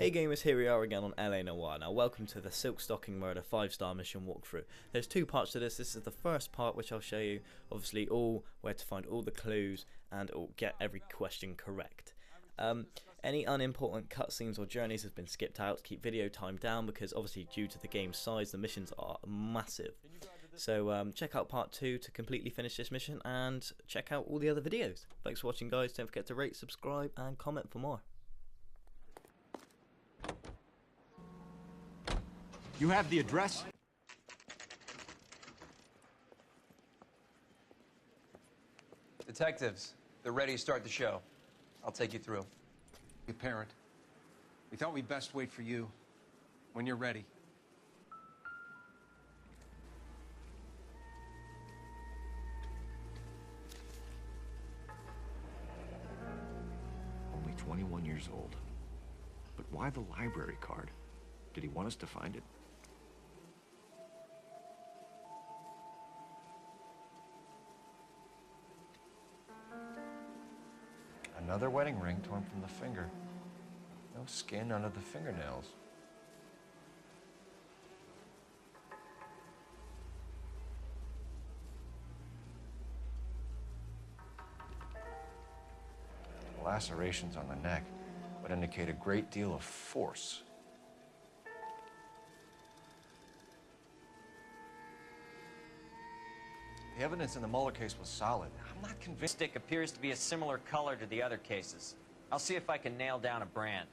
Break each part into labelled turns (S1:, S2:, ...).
S1: Hey gamers, here we are again on LA Noire. Now welcome to the Silk Stocking Murder 5-star mission walkthrough. There's two parts to this. This is the first part, which I'll show you obviously all where to find all the clues and get every question correct. Any unimportant cutscenes or journeys have been skipped out. Keep video time down because obviously due to the game's size the missions are massive. So check out part 2 to completely finish this mission and check out all the other videos. Thanks for watching guys, don't forget to rate, subscribe and comment for more.
S2: You have the address?
S3: Detectives, they're ready to start the show. I'll take you through.
S2: Your parent. We thought we'd best wait for you when you're ready. Only 21 years old. But why the library card? Did he want us to find it? Another wedding ring torn from the finger. No skin under the fingernails. Lacerations on the neck would indicate a great deal of force. The evidence in the Mueller case was solid. I'm not convinced.
S4: Stick appears to be a similar color to the other cases. I'll see if I can nail down a brand.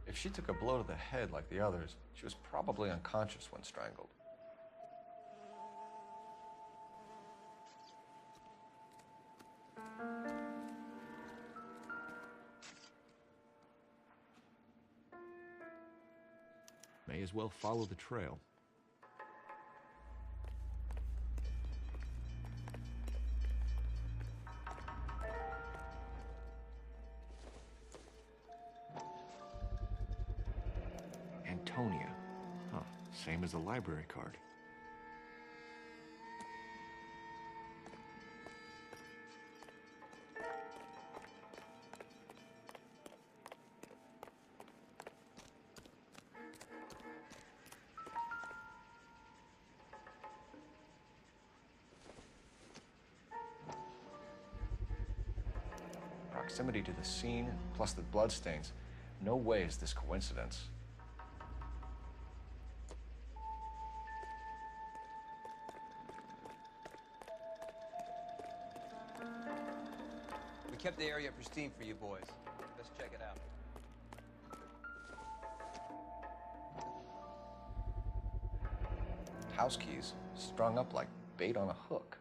S2: If she took a blow to the head like the others, she was probably unconscious when strangled. May as well follow the trail. Antonia. Huh, same as the library card. Proximity to the scene, plus the bloodstains. No way is this coincidence.
S3: We kept the area pristine for you boys. Let's check it out.
S2: House keys strung up like bait on a hook.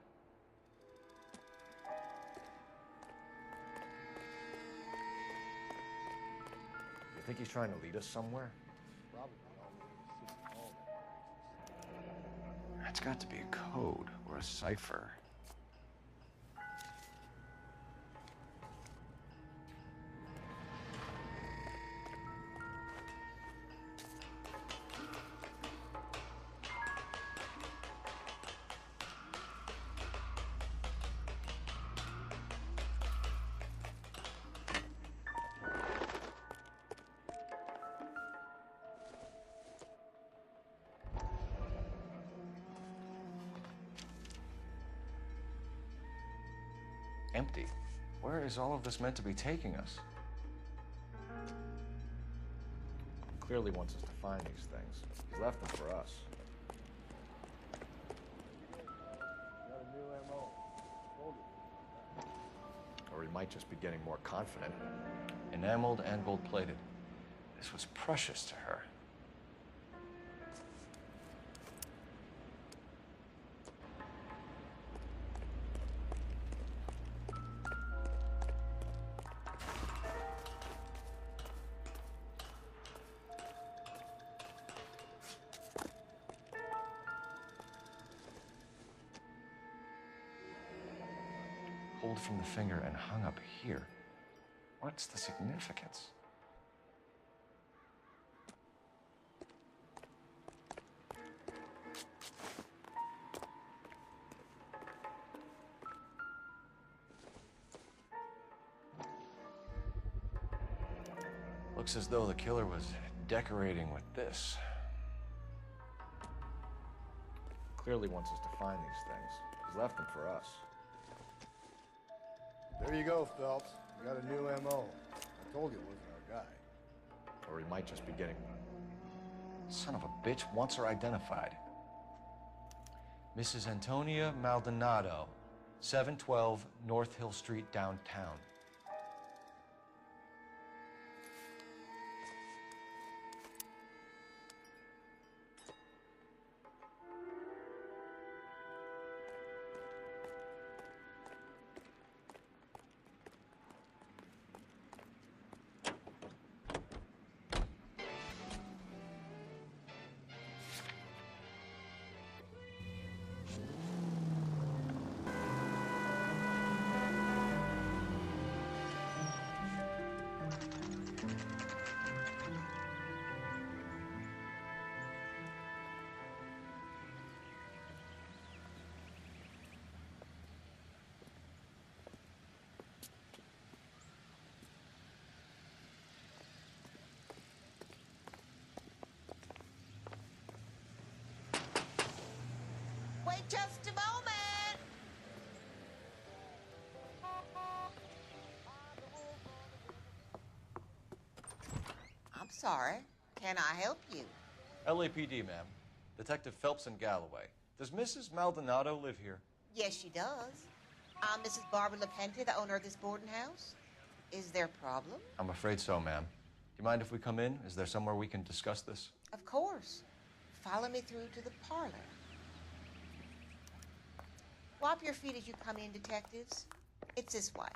S2: You think he's trying to lead us somewhere? It's got to be a code or a cipher. Empty. Where is all of this meant to be taking us? He clearly wants us to find these things. He's left them for us. Or he might just be getting more confident. Enameled and gold-plated. This was precious to her. Pulled from the finger and hung up here. What's the significance? Looks as though the killer was decorating with this. Clearly wants us to find these things. He's left them for us.
S5: There you go, Phelps. You got a new M.O. I told you it wasn't our guy.
S2: Or he might just be getting one. Son of a bitch wants her identified. Mrs. Antonia Maldonado, 712 North Hill Street, downtown.
S6: Wait just a moment. I'm sorry. Can I help you?
S2: LAPD, ma'am. Detective Phelps and Galloway. Does Mrs. Maldonado live here?
S6: Yes, she does. I'm Mrs. Barbara LaPente, the owner of this boarding house. Is there a problem?
S2: I'm afraid so, ma'am. Do you mind if we come in? Is there somewhere we can discuss this?
S6: Of course. Follow me through to the parlor. Wipe your feet as you come in, detectives. It's this way.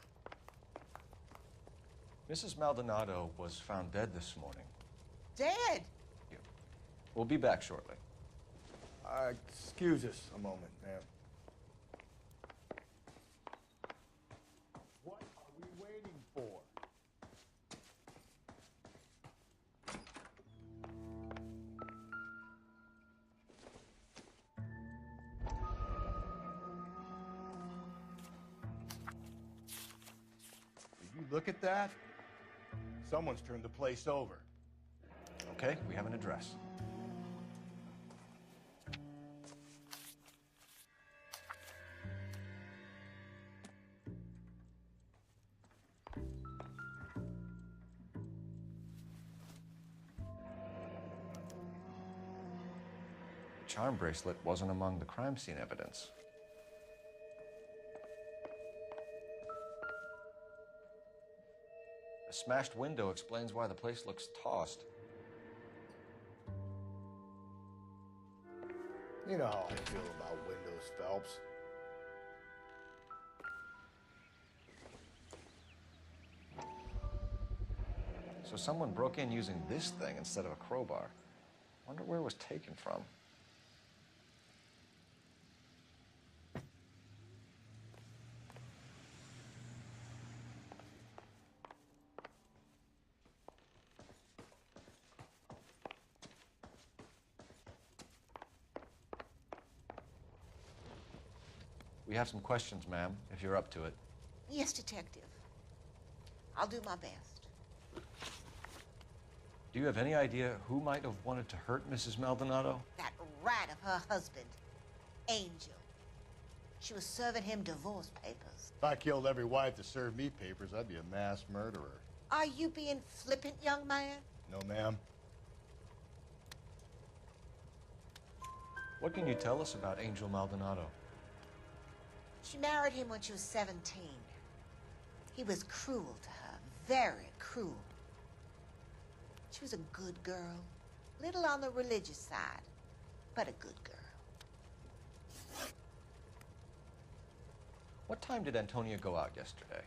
S2: Mrs. Maldonado was found dead this morning.
S6: Dead?
S2: We'll be back shortly.
S5: Excuse us a moment, ma'am. What are we waiting for? Did you look at that? Someone's turned the place over.
S2: Okay, we have an address. The charm bracelet wasn't among the crime scene evidence. A smashed window explains why the place looks tossed.
S5: You know how I feel about windows, Phelps.
S2: So someone broke in using this thing instead of a crowbar. Wonder where it was taken from. We have some questions, ma'am, if you're up to it.
S6: Yes, detective. I'll do my best.
S2: Do you have any idea who might have wanted to hurt Mrs. Maldonado?
S6: That rat of her husband, Angel. She was serving him divorce papers.
S5: If I killed every wife to serve me papers, I'd be a mass murderer.
S6: Are you being flippant, young man?
S5: No, ma'am.
S2: What can you tell us about Angel Maldonado?
S6: She married him when she was 17. He was cruel to her, very cruel. She was a good girl, little on the religious side, but a good girl.
S2: What time did Antonia go out yesterday?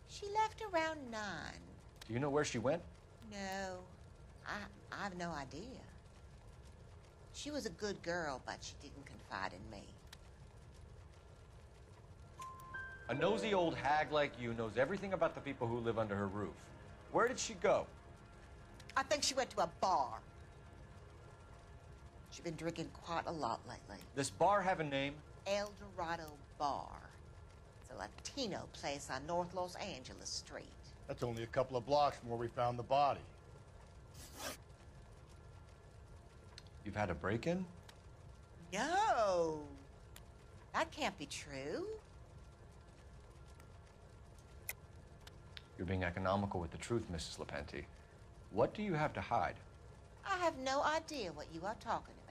S6: She left around 9.
S2: Do you know where she went?
S6: No, I have no idea. She was a good girl, but she didn't confide in me.
S2: A nosy old hag like you knows everything about the people who live under her roof. Where did she go?
S6: I think she went to a bar. She's been drinking quite a lot lately.
S2: This bar have a name?
S6: El Dorado Bar. It's a Latino place on North Los Angeles Street.
S5: That's only a couple of blocks from where we found the body.
S2: You've had a break-in?
S6: No. That can't be true.
S2: You're being economical with the truth, Mrs. Lepenti. What do you have to hide?
S6: I have no idea what you are talking about.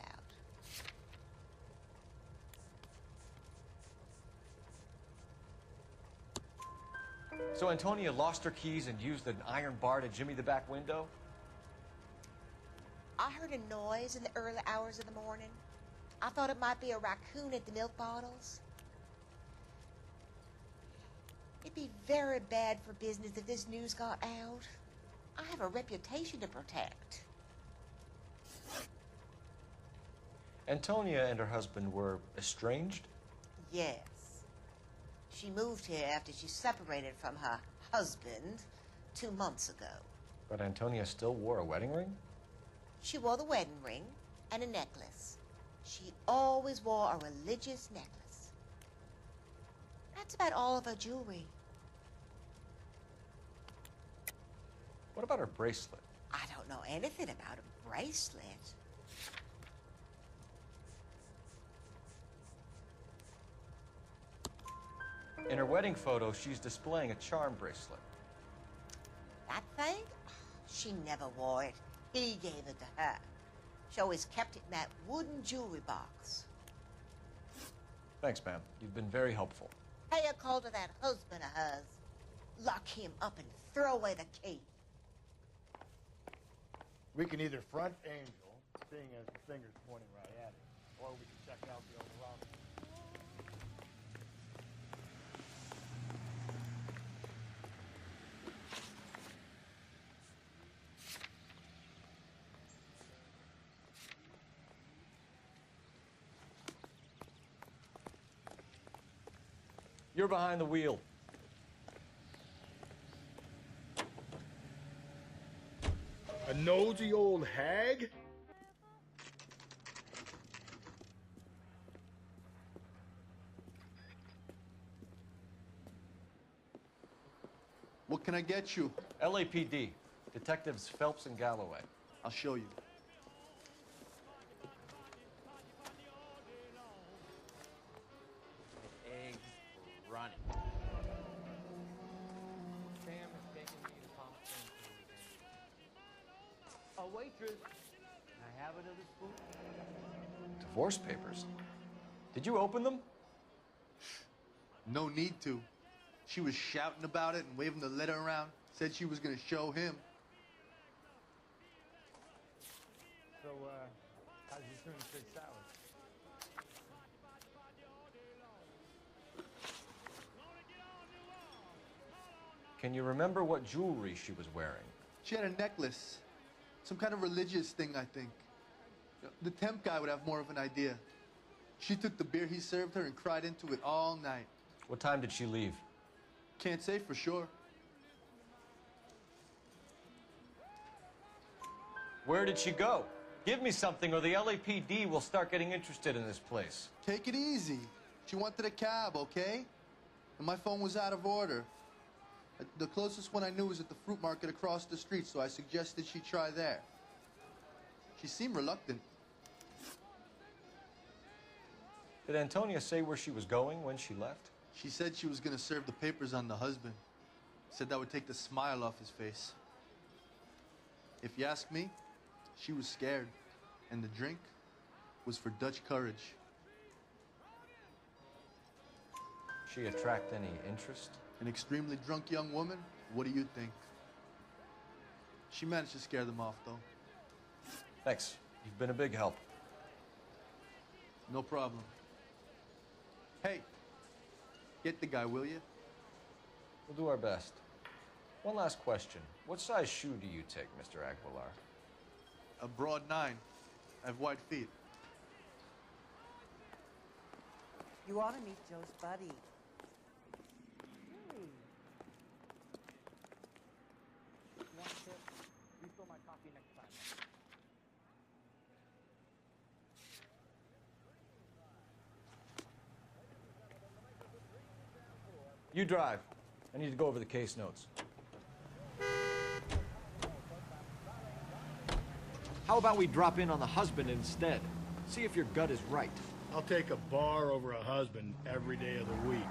S2: So Antonia lost her keys and used an iron bar to jimmy the back window?
S6: I heard a noise in the early hours of the morning. I thought it might be a raccoon at the milk bottles. It'd be very bad for business if this news got out. I have a reputation to protect.
S2: Antonia and her husband were estranged?
S6: Yes. She moved here after she separated from her husband 2 months ago.
S2: But Antonia still wore a wedding ring?
S6: She wore the wedding ring and a necklace. She always wore a religious necklace. That's about all of her jewelry.
S2: What about her bracelet?
S6: I don't know anything about a bracelet.
S2: In her wedding photo, she's displaying a charm bracelet.
S6: That thing? She never wore it. He gave it to her. She always kept it in that wooden jewelry box.
S2: Thanks, ma'am. You've been very helpful.
S6: Pay a call to that husband of hers. Lock him up and throw away the key.
S5: We can either front Angel, seeing as the finger's pointing right at it, or we can check out the other route.
S2: You're behind the wheel.
S5: A nosy old hag?
S7: What can I get you?
S2: LAPD. Detectives Phelps and Galloway.
S7: I'll show you.
S4: Eggs running.
S3: Sam is taking me to Palm Springs for the weekend. A waitress. Can I have another spoon?
S2: Divorce papers. Did you open them?
S7: No need to. She was shouting about it and waving the letter around. Said she was gonna show him.
S3: So, how's your tuna fish salad?
S2: Can you remember what jewelry she was wearing?
S7: She had a necklace. Some kind of religious thing, I think. The temp guy would have more of an idea. She took the beer he served her and cried into it all night.
S2: What time did she leave?
S7: Can't say for sure.
S2: Where did she go? Give me something or the LAPD will start getting interested in this place.
S7: Take it easy. She wanted a cab, okay? And my phone was out of order. The closest one I knew was at the fruit market across the street, so I suggested she try there. She seemed reluctant.
S2: Did Antonia say where she was going when she left?
S7: She said she was gonna serve the papers on the husband. Said that would take the smile off his face. If you ask me, she was scared. And the drink was for Dutch courage.
S2: She attract any interest?
S7: An extremely drunk young woman? What do you think? She managed to scare them off, though.
S2: Thanks. You've been a big help.
S7: No problem. Hey, get the guy, will you?
S2: We'll do our best. One last question. What size shoe do you take, Mr. Aguilar?
S7: A broad 9. I have wide feet.
S8: You ought to meet Joe's buddy.
S3: Want a tip? Refill my coffee next time.
S2: You drive. I need to go over the case notes. How about we drop in on the husband instead? See if your gut is right.
S5: I'll take a bar over a husband every day of the week.